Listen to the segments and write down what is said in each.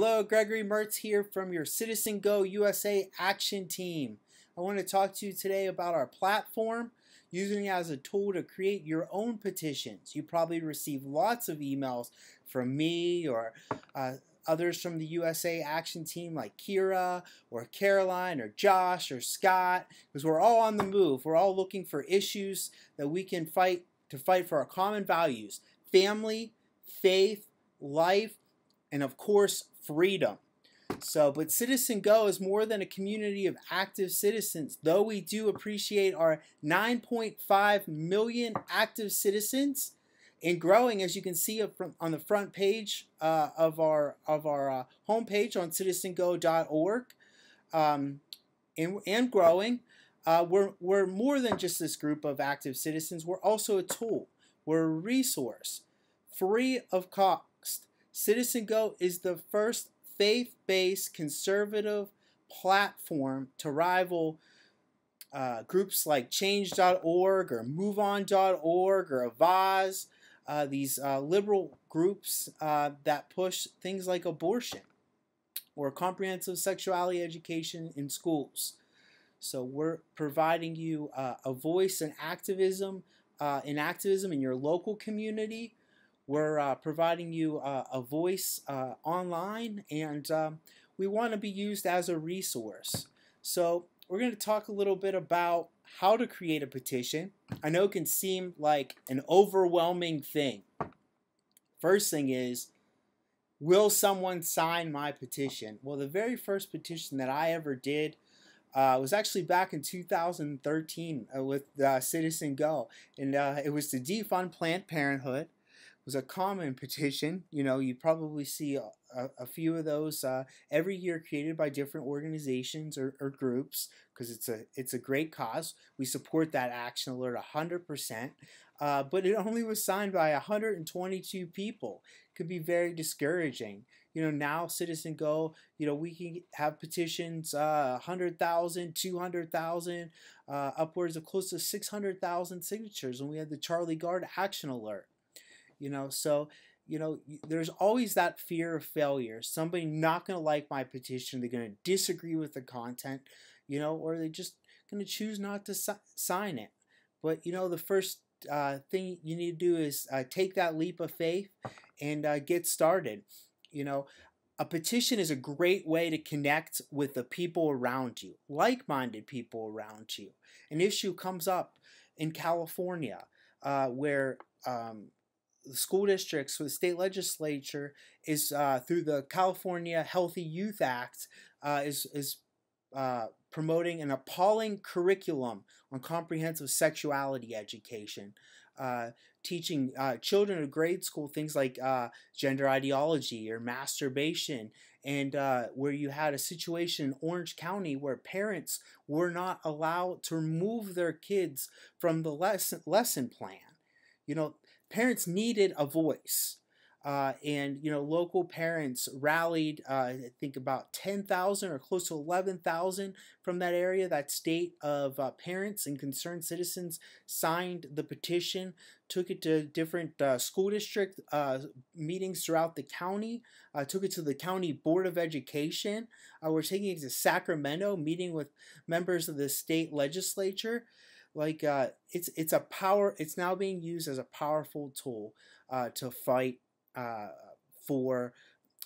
Hello, Gregory Mertz here from your CItizenGO USA Action Team. I want to talk to you today about our platform, using it as a tool to create your own petitions. You probably receive lots of emails from me or others from the USA Action Team like Kira or Caroline or Josh or Scott, because we're all on the move. We're all looking for issues that we can fight for our common values: family, faith, life, and of course, freedom. But CItizenGO is more than a community of active citizens, though we do appreciate our 9.5 million active citizens and growing, as you can see on the front page of our homepage on CItizenGO.org, and growing. We're more than just this group of active citizens. We're also a tool. We're a resource, free of cost. CItizenGO is the first faith-based conservative platform to rival groups like Change.org or MoveOn.org or Avaz, these liberal groups that push things like abortion or comprehensive sexuality education in schools. So we're providing you a voice in activism in your local community. We're providing you a voice online, and we want to be used as a resource. So we're going to talk a little bit about how to create a petition. I know it can seem like an overwhelming thing. First thing is, will someone sign my petition? Well, the very first petition that I ever did was actually back in 2013 with CItizenGO, and it was to defund Planned Parenthood. Was a common petition. You know, you probably see a few of those every year, created by different organizations or groups, because it's a great cause. We support that action alert 100%, but it only was signed by 122 people. It could be very discouraging. You know, now CItizenGO, you know, we can have petitions 100,000, 200,000, upwards of close to 600,000 signatures when we had the Charlie Gard action alert. You know, so, you know, there's always that fear of failure. Somebody not going to like my petition. They're going to disagree with the content, you know, or they're just going to choose not to sign it. But, you know, the first thing you need to do is take that leap of faith and get started. You know, a petition is a great way to connect with the people around you, like-minded people around you. An issue comes up in California where the school districts, so the state legislature is through the California Healthy Youth Act is promoting an appalling curriculum on comprehensive sexuality education, teaching children of grade school things like gender ideology or masturbation, and where you had a situation in Orange County where parents were not allowed to remove their kids from the lesson plan. You know, parents needed a voice, and you know, local parents rallied. I think about 10,000 or close to 11,000 from that area, that state of parents and concerned citizens signed the petition, took it to different school district meetings throughout the county, took it to the county board of education. We're taking it to Sacramento, meeting with members of the state legislature. Like it's now being used as a powerful tool to fight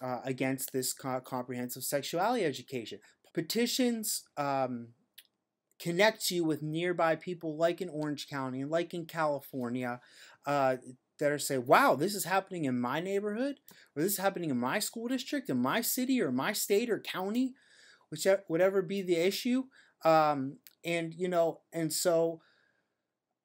against this comprehensive sexuality education. Petitions connect you with nearby people, like in Orange County and like in California, that are saying, wow, this is happening in my neighborhood, or this is happening in my school district, in my city, or my state or county, whatever be the issue. And you know, and so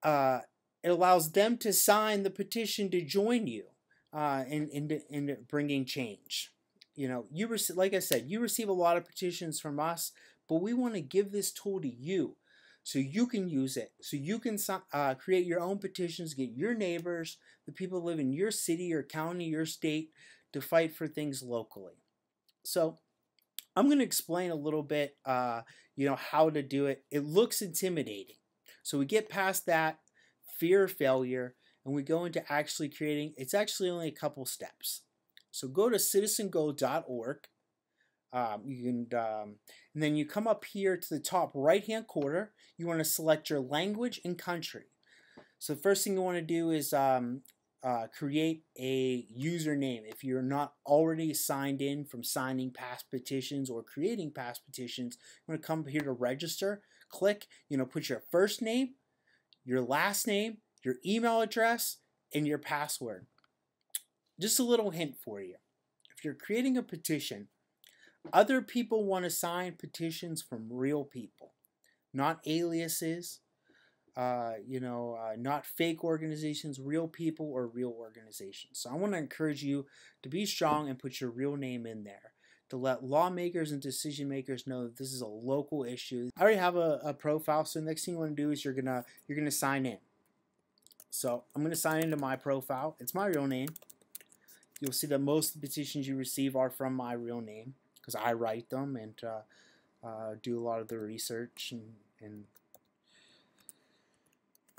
it allows them to sign the petition to join you in bringing change. You know, like I said, you receive a lot of petitions from us, but we want to give this tool to you so you can use it, so you can create your own petitions, get your neighbors, the people who live in your city or county, your state, to fight for things locally. So I'm going to explain a little bit, you know, how to do it. It looks intimidating. So we get past that fear of failure and we go into actually creating. It's actually only a couple steps. So go to CItizenGO.org And then you come up here to the top right-hand corner. You want to select your language and country. So the first thing you want to do is create a username. If you're not already signed in from signing past petitions or creating past petitions, you want to come here to register. Click, put your first name, your last name, your email address, and your password. Just a little hint for you. If you're creating a petition, other people want to sign petitions from real people, not aliases, not fake organizations, real people or real organizations. So I want to encourage you to be strong and put your real name in there to let lawmakers and decision makers know that this is a local issue. I already have a profile, so the next thing you want to do is you're gonna sign in. So I'm gonna sign into my profile. It's my real name. You'll see that most of the petitions you receive are from my real name because I write them and do a lot of the research and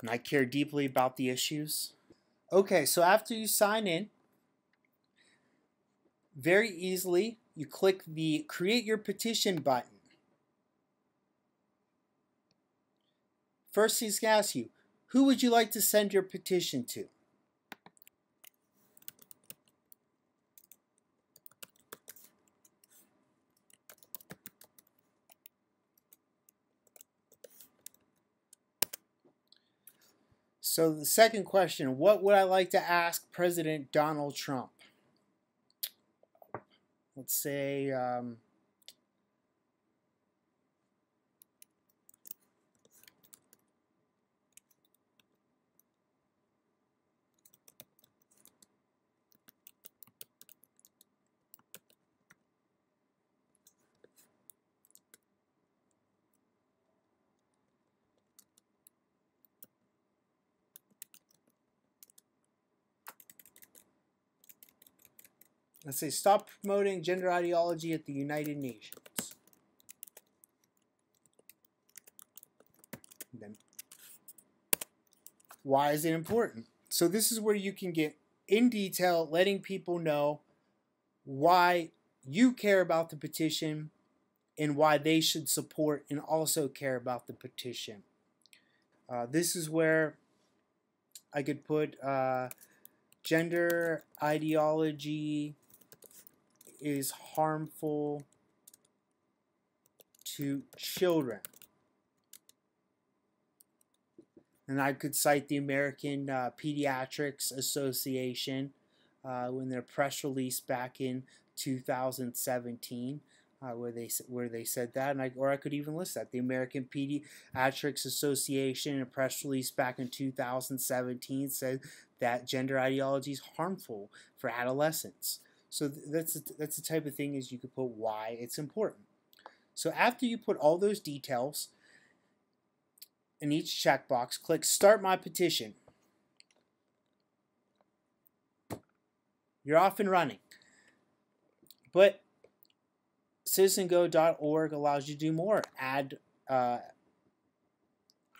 I care deeply about the issues. Okay, so after you sign in, very easily, you click the Create Your Petition button. First, he's going to ask you, who would you like to send your petition to? So the second question, what would I like to ask President Donald Trump? Let's say, stop promoting gender ideology at the United Nations. And then, why is it important? So this is where you can get in detail, letting people know why you care about the petition and why they should support and also care about the petition. This is where I could put gender ideology is harmful to children. And I could cite the American Pediatrics Association when their press release back in 2017 where they said that, and I could even list that. The American Pediatrics Association in a press release back in 2017 said that gender ideology is harmful for adolescents. So that's the type of thing is you could put why it's important. So after you put all those details in each checkbox, click Start My Petition. You're off and running. But CitizenGO.org allows you to do more.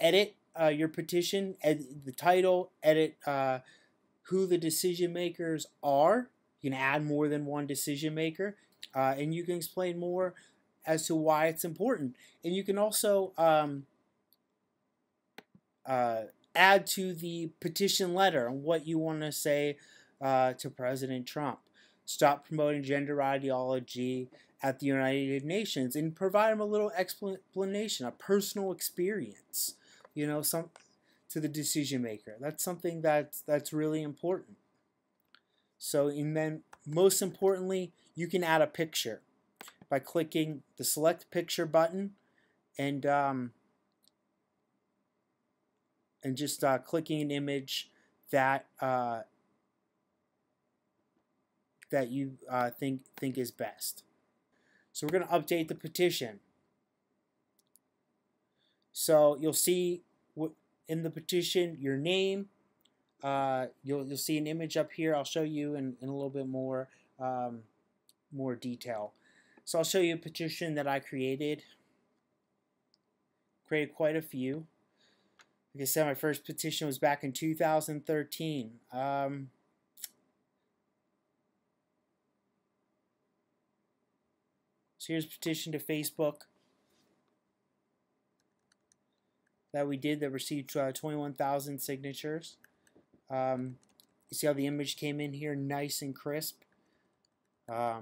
Edit your petition, edit the title, edit who the decision makers are. You can add more than one decision maker, and you can explain more as to why it's important. And you can also add to the petition letter and what you want to say to President Trump. Stop promoting gender ideology at the United Nations, and provide him a little explanation, a personal experience, some to the decision maker. That's something that's really important. So, and then most importantly, you can add a picture by clicking the Select Picture button and just clicking an image that that you think is best. So we're going to update the petition. So you'll see in the petition your name. You'll see an image up here. I'll show you in a little bit more detail. So I'll show you a petition that I created. Created quite a few. Like I said, my first petition was back in 2013. So So here's a petition to Facebook that we did that received 21,000 signatures. You see how the image came in here, nice and crisp. I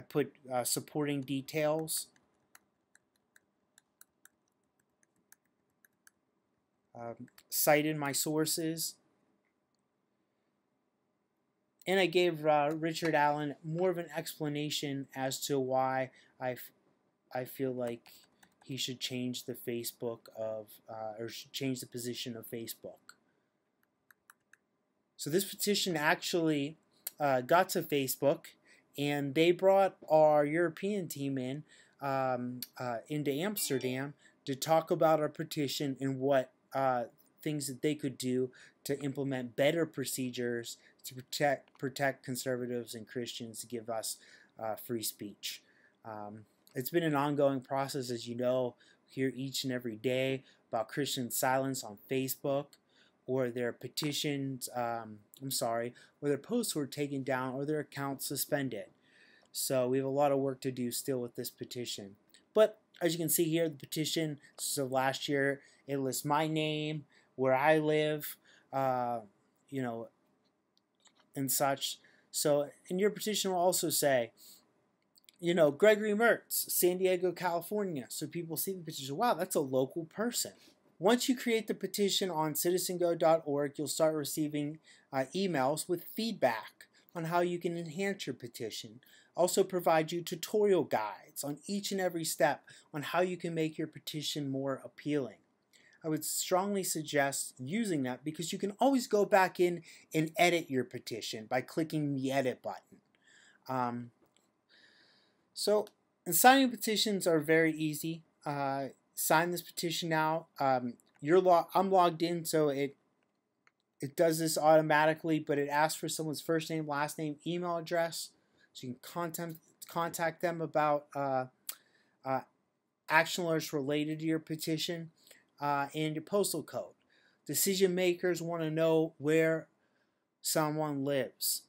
put supporting details. Cited my sources. And I gave Richard Allen more of an explanation as to why I feel like he should change the Facebook of, or should change the position of Facebook. So this petition actually got to Facebook, and they brought our European team in into Amsterdam to talk about our petition and what things that they could do to implement better procedures to protect conservatives and Christians, to give us free speech. It's been an ongoing process, as you know, hear each and every day about Christian silence on Facebook, or their petitions, or their posts were taken down or their accounts suspended. So we have a lot of work to do still with this petition. But as you can see here, the petition, so last year, it lists my name, where I live, you know, and such. So, and your petition will also say, you know, Gregory Mertz, San Diego, California. So people see the petition, wow, that's a local person. Once you create the petition on CItizenGO.org, you'll start receiving emails with feedback on how you can enhance your petition. Also provide you tutorial guides on each and every step on how you can make your petition more appealing. I would strongly suggest using that, because you can always go back in and edit your petition by clicking the edit button. So, and signing petitions are very easy. Sign this petition now. I'm logged in, so it does this automatically, but it asks for someone's first name, last name, email address, so you can contact them about action alerts related to your petition, and your postal code. Decision makers want to know where someone lives.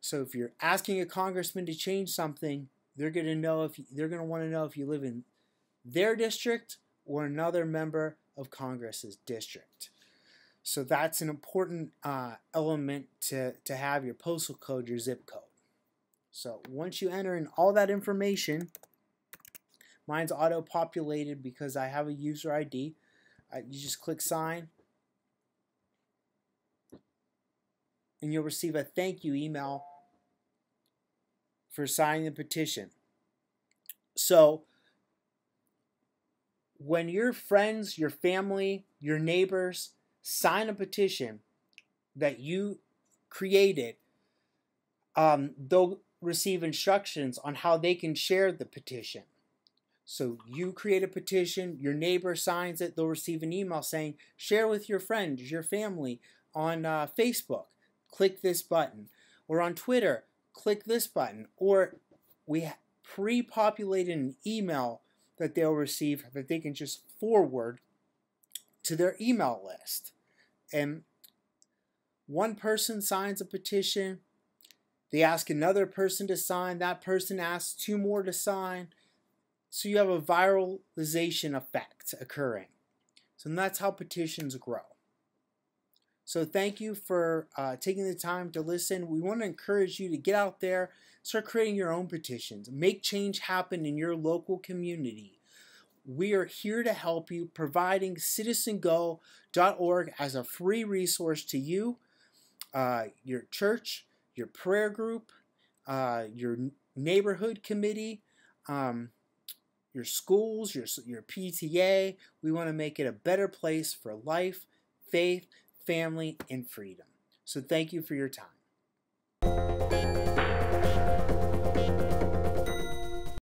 So if you're asking a congressman to change something, they're going to want to know if you live in their district or another member of Congress's district. So that's an important element to have, your postal code, your zip code. So once you enter in all that information, mine's auto-populated because I have a user ID. You just click sign, and you'll receive a thank you email for signing the petition. So when your friends, your family, your neighbors sign a petition that you created, they'll receive instructions on how they can share the petition. So you create a petition, your neighbor signs it, they'll receive an email saying, share with your friends, your family on Facebook. Click this button. Or on Twitter, click this button. Or we pre-populated an email that they'll receive that they can just forward to their email list. And one person signs a petition, they ask another person to sign, that person asks two more to sign. So you have a viralization effect occurring. So that's how petitions grow. So thank you for taking the time to listen. We want to encourage you to get out there, start creating your own petitions, make change happen in your local community. We are here to help you, providing CItizenGO.org as a free resource to you, your church, your prayer group, your neighborhood committee, your schools, your PTA. We want to make it a better place for life, faith, family, and freedom. So thank you for your time.